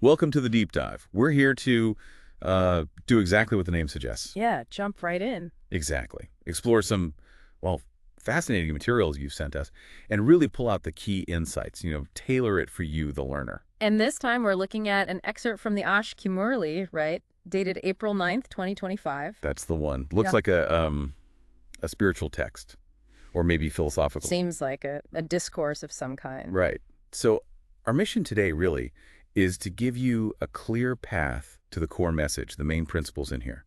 Welcome to the deep dive. We're here to do exactly what the name suggests. Yeah, jump right in. Exactly. Explore some, well, fascinating materials you've sent us and really pull out the key insights, tailor it for you, the learner. And this time we're looking at an excerpt from the Murli, right? Dated April 9th, 2025. That's the one. Looks Yeah. like a spiritual text or maybe philosophical. Seems like a discourse of some kind. Right. So our mission today really is to give you a clear path to the core message, the main principles in here,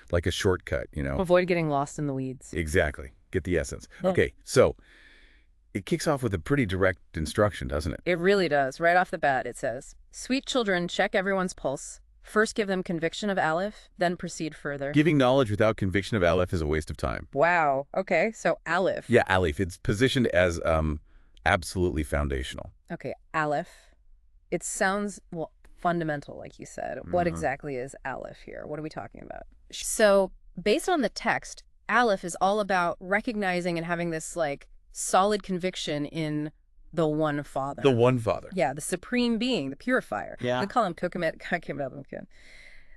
like a shortcut. Avoid getting lost in the weeds. Exactly. Get the essence. Yeah. Okay, so it kicks off with a pretty direct instruction, doesn't it? It really does. Right off the bat, it says, "Sweet children, check everyone's pulse. First give them conviction of Aleph, then proceed further." Giving knowledge without conviction of Aleph is a waste of time. Wow. Okay, so Aleph. Yeah, Aleph. It's positioned as absolutely foundational. Okay, Aleph. It sounds, well, fundamental, like you said. What exactly is Aleph here? What are we talking about? So, based on the text, Aleph is all about recognizing and having this, solid conviction in the one Father. The one Father. Yeah, the supreme being, the purifier. Yeah. We call him Kokomet,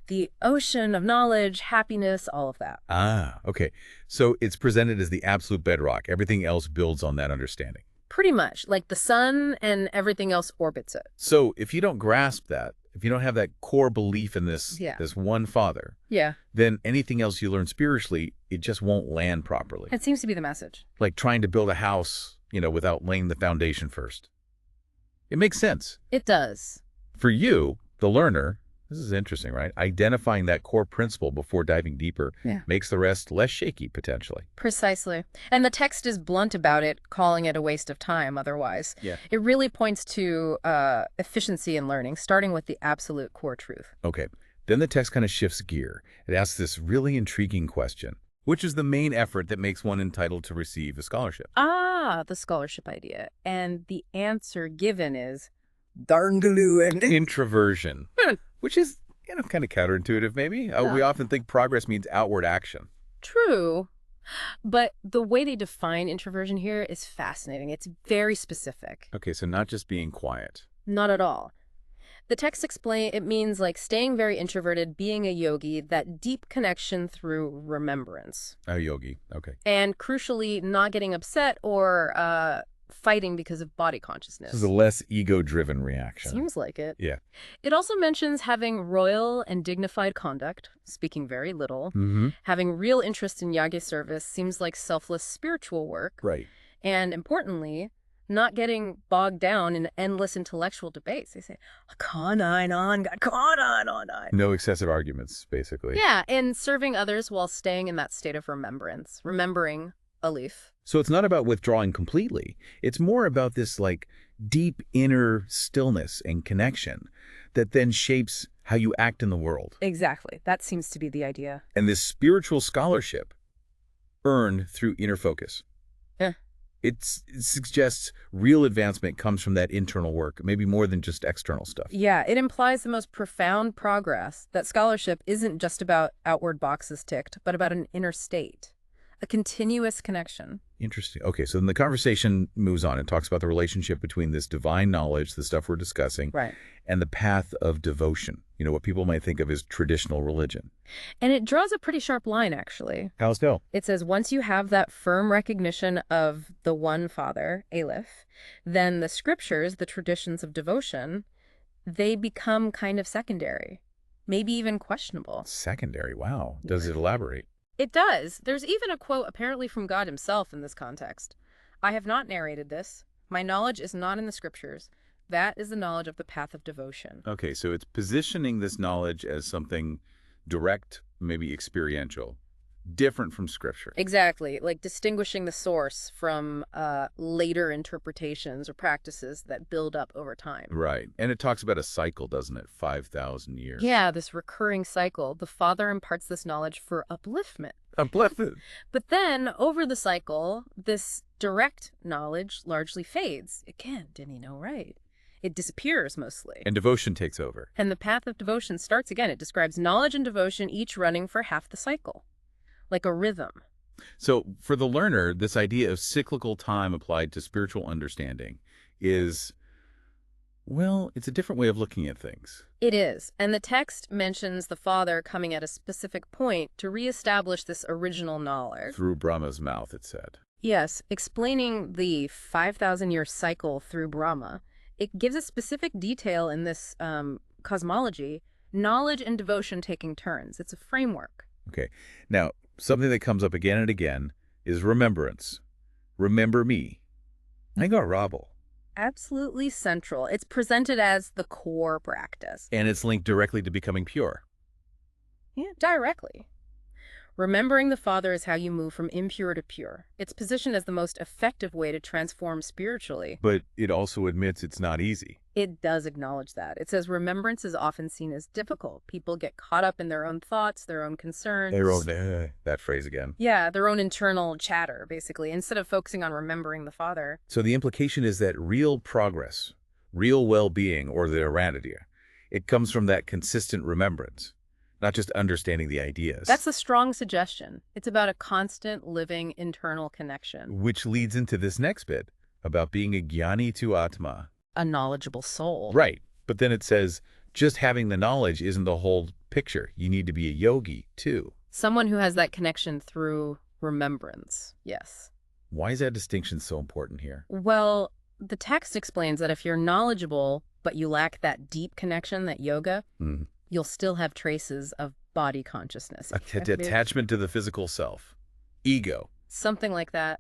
the ocean of knowledge, happiness, all of that. Ah, okay. So it's presented as the absolute bedrock. Everything else builds on that understanding. Pretty much, like the sun and everything else orbits it. So if you don't grasp that, if you don't have that core belief in this, Yeah. this one Father, Yeah, then anything else you learn spiritually, it just won't land properly. it seems to be the message. Like trying to build a house, without laying the foundation first. It makes sense. It does. For you, the learner, this is interesting, right? Identifying that core principle before diving deeper makes the rest less shaky, potentially. Precisely. And the text is blunt about it, calling it a waste of time otherwise. Yeah. It really points to efficiency in learning, starting with the absolute core truth. Okay. Then the text kind of shifts gear. It asks this really intriguing question. Which is the main effort that makes one entitled to receive a scholarship? Ah, the scholarship idea. And the answer given is Darngaloo. Introversion, which is, kind of counterintuitive maybe. We often think progress means outward action. True. But the way they define introversion here is fascinating. It's very specific. Okay, so not just being quiet. Not at all. The text explains it means staying very introverted, being a yogi, that deep connection through remembrance. A yogi, okay. And crucially, not getting upset or fighting because of body consciousness. This is a less ego-driven reaction. Seems like it. Yeah. It also mentions having royal and dignified conduct, speaking very little. Having real interest in yagi service seems like selfless spiritual work. Right. And importantly, not getting bogged down in endless intellectual debates. They say, No excessive arguments, basically. yeah, and serving others while staying in that state of remembrance, remembering Alif. So it's not about withdrawing completely. It's more about this deep inner stillness and connection that then shapes how you act in the world. Exactly. That seems to be the idea. And this spiritual scholarship earned through inner focus. Yeah. It suggests real advancement comes from that internal work, maybe more than just external stuff. Yeah, it implies the most profound progress, that scholarship isn't just about outward boxes ticked, but about an inner state, a continuous connection. Interesting. Okay, so then the conversation moves on and talks about the relationship between this divine knowledge, the stuff we're discussing, Right. and the path of devotion, what people might think of as traditional religion. And it draws a pretty sharp line, actually. How so? It says once you have that firm recognition of the one Father, Aleph, then the scriptures, the traditions of devotion, they become kind of secondary, maybe even questionable. Secondary. Wow. Does it elaborate? It does. There's even a quote apparently from God himself in this context. "I have not narrated this. My knowledge is not in the scriptures. That is the knowledge of the path of devotion." Okay, so it's positioning this knowledge as something direct, maybe experiential, different from Scripture. Exactly, like distinguishing the source from later interpretations or practices that build up over time. Right. And it talks about a cycle, doesn't it? 5,000 years. Yeah, this recurring cycle. The Father imparts this knowledge for upliftment. Uplifted. But then, over the cycle, this direct knowledge largely fades. Again, didn't he know right? It disappears mostly. And devotion takes over. And the path of devotion starts again. It describes knowledge and devotion, each running for half the cycle, like a rhythm. So for the learner, this idea of cyclical time applied to spiritual understanding is, well, it's a different way of looking at things. It is. And the text mentions the father coming at a specific point to reestablish this original knowledge. Through Brahma's mouth, it said. Yes, explaining the 5,000-year cycle through Brahma. It gives a specific detail in this cosmology, knowledge and devotion taking turns. It's a framework. Okay. Now, something that comes up again and again is remembrance. Remember me. I got Rabble. Absolutely central. It's presented as the core practice. And it's linked directly to becoming pure. Yeah, directly. Remembering the Father is how you move from impure to pure. It's positioned as the most effective way to transform spiritually. But it also admits it's not easy. It does acknowledge that. It says remembrance is often seen as difficult. People get caught up in their own thoughts, their own concerns. That phrase again. Yeah, their own internal chatter, basically, instead of focusing on remembering the Father. So the implication is that real progress, real well-being, or the Aranadya, it comes from that consistent remembrance, not just understanding the ideas. That's a strong suggestion. It's about a constant, living, internal connection. Which leads into this next bit about being a jnani to Atma. A knowledgeable soul. Right. But then it says, just having the knowledge isn't the whole picture. You need to be a yogi, too. Someone who has that connection through remembrance. Yes. Why is that distinction so important here? Well, the text explains that if you're knowledgeable, but you lack that deep connection, that yoga, you'll still have traces of body consciousness. Attachment to the physical self. Ego. Something like that.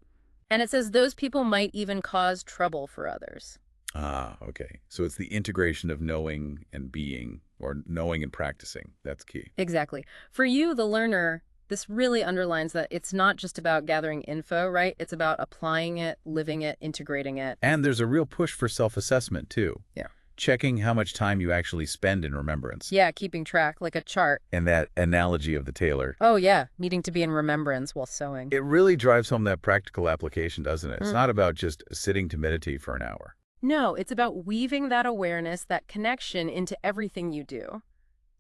And it says those people might even cause trouble for others. Ah, okay. So it's the integration of knowing and being, or knowing and practicing. That's key. Exactly. For you, the learner, this really underlines that it's not just about gathering info, right? It's about applying it, living it, integrating it. And there's a real push for self-assessment, too. Yeah. Checking how much time you actually spend in remembrance. Yeah, keeping track, like a chart. And that analogy of the tailor. Oh, yeah, needing to be in remembrance while sewing. It really drives home that practical application, doesn't it? It's not about just sitting to meditate for an hour. No, it's about weaving that awareness, that connection into everything you do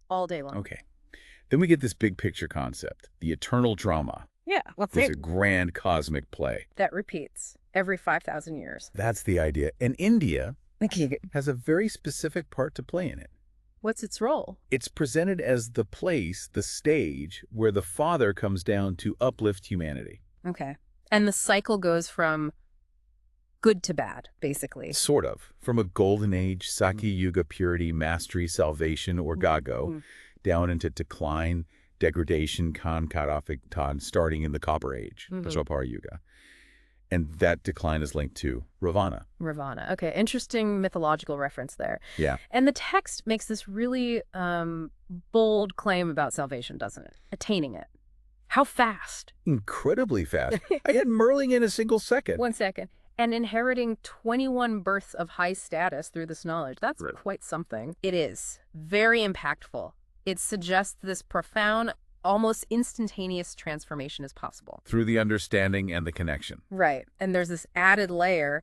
all day long. Okay. Then we get this big picture concept, the eternal drama. Yeah, what's It's a grand cosmic play. that repeats every 5,000 years. That's the idea. And India has a very specific part to play in it. What's its role? It's presented as the place, the stage, where the Father comes down to uplift humanity. Okay. And the cycle goes from good to bad, basically. Sort of. From a golden age, Sakya Yuga purity, mastery, salvation, or gago, down into decline, degradation, Kankarafiktan, starting in the Copper Age, Vajrapara Yuga. And that decline is linked to Ravana. Ravana. Okay, interesting mythological reference there. Yeah. And the text makes this really bold claim about salvation, doesn't it? Attaining it. How fast? Incredibly fast. I had Murli in a single second. 1 second. And inheriting 21 births of high status through this knowledge. That's quite something. It is. Very impactful. It suggests this profound, almost instantaneous transformation is possible. Through the understanding and the connection. Right. And there's this added layer,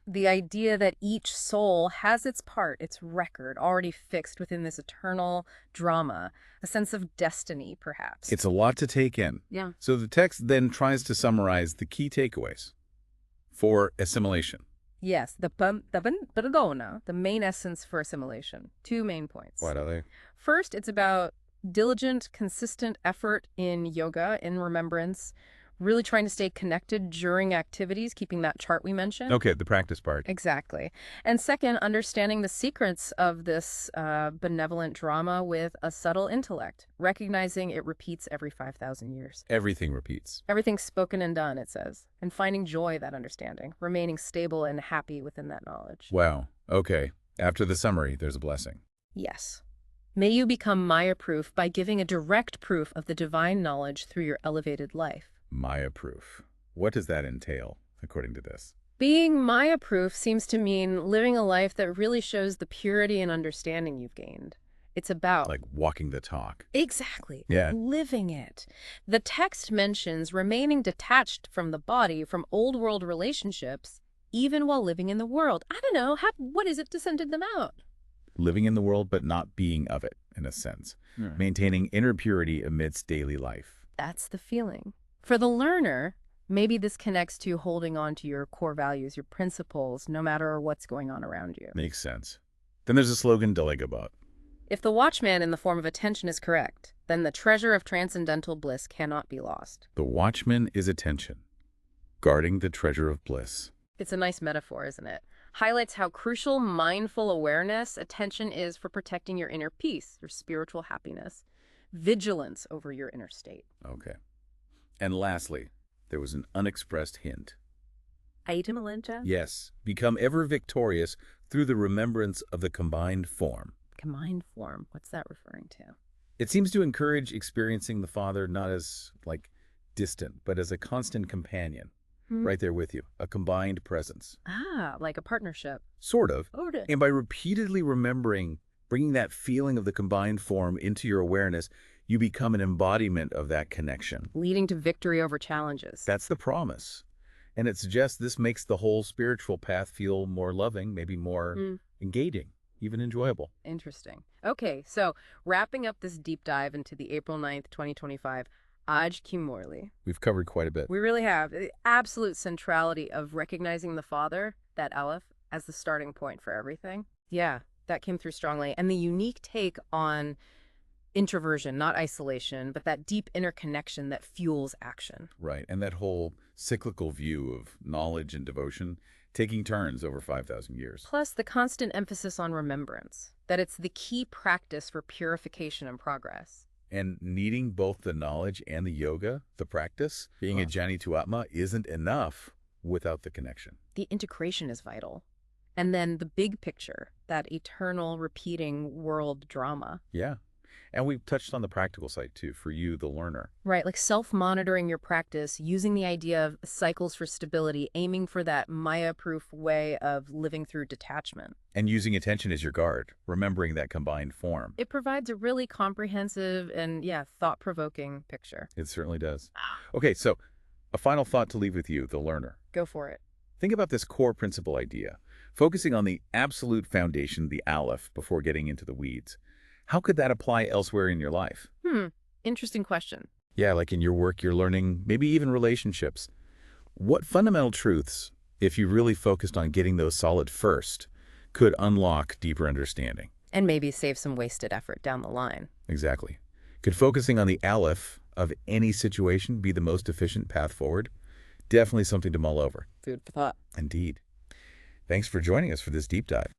the idea that each soul has its part, its record, already fixed within this eternal drama, a sense of destiny, perhaps. It's a lot to take in. Yeah. So the text then tries to summarize the key takeaways for assimilation. Yes, the perdona, the main essence for assimilation. 2 main points. What are they? First, it's about diligent, consistent effort in yoga, in remembrance, really trying to stay connected during activities, keeping that chart we mentioned. Okay, the practice part. Exactly. And second, understanding the secrets of this benevolent drama with a subtle intellect, recognizing it repeats every 5,000 years. Everything repeats. Everything's spoken and done, it says, and finding joy, that understanding, remaining stable and happy within that knowledge. Wow. Okay. After the summary, there's a blessing. Yes. May you become Maya-proof by giving a direct proof of the divine knowledge through your elevated life. Maya-proof. What does that entail, according to this? Being Maya-proof seems to mean living a life that really shows the purity and understanding you've gained. It's about... Like walking the talk. Exactly. Yeah. Living it. The text mentions remaining detached from the body, from old world relationships, even while living in the world. I don't know. What is it to send them out? Living in the world, but not being of it, in a sense. Maintaining inner purity amidst daily life. That's the feeling. For the learner, maybe this connects to holding on to your core values, your principles, no matter what's going on around you. Makes sense. Then there's a slogan, Dalegabot. If the watchman in the form of attention is correct, then the treasure of transcendental bliss cannot be lost. The watchman is attention, guarding the treasure of bliss. It's a nice metaphor, isn't it? Highlights how crucial mindful awareness, attention is for protecting your inner peace, your spiritual happiness, vigilance over your inner state. Okay. And lastly, there was an unexpressed hint. Item Alencha? Yes, become ever victorious through the remembrance of the combined form. Combined form. What's that referring to? It seems to encourage experiencing the Father not as, distant, but as a constant companion, right there with you, a combined presence. Ah, like a partnership. Sort of. Okay. And by repeatedly remembering, bringing that feeling of the combined form into your awareness, you become an embodiment of that connection. Leading to victory over challenges. That's the promise. And it suggests this makes the whole spiritual path feel more loving, maybe more engaging, even enjoyable. Interesting. Okay, so wrapping up this deep dive into the April 9th, 2025, Aj Ki Murli. We've covered quite a bit. We really have. The absolute centrality of recognizing the Father, that Aleph, as the starting point for everything. Yeah, that came through strongly. And the unique take on introversion, not isolation, but that deep interconnection that fuels action. Right, and that whole cyclical view of knowledge and devotion taking turns over 5,000 years. Plus the constant emphasis on remembrance, that it's the key practice for purification and progress. And needing both the knowledge and the yoga, the practice, being a jnani to atma, isn't enough without the connection. The integration is vital. And then the big picture, that eternal repeating world drama. Yeah. And we've touched on the practical side, too, for you, the learner. Right, like self-monitoring your practice, using the idea of cycles for stability, aiming for that Maya-proof way of living through detachment. And using attention as your guard, remembering that combined form. It provides a really comprehensive and, thought-provoking picture. It certainly does. Okay, so a final thought to leave with you, the learner. Go for it. Think about this core principle idea, focusing on the absolute foundation, the Aleph, before getting into the weeds. How could that apply elsewhere in your life? Interesting question. Yeah, like in your work, your learning, maybe even relationships. What fundamental truths, if you really focused on getting those solid first, could unlock deeper understanding? And maybe save some wasted effort down the line. Exactly. Could focusing on the Aleph of any situation be the most efficient path forward? Definitely something to mull over. Food for thought. Indeed. Thanks for joining us for this deep dive.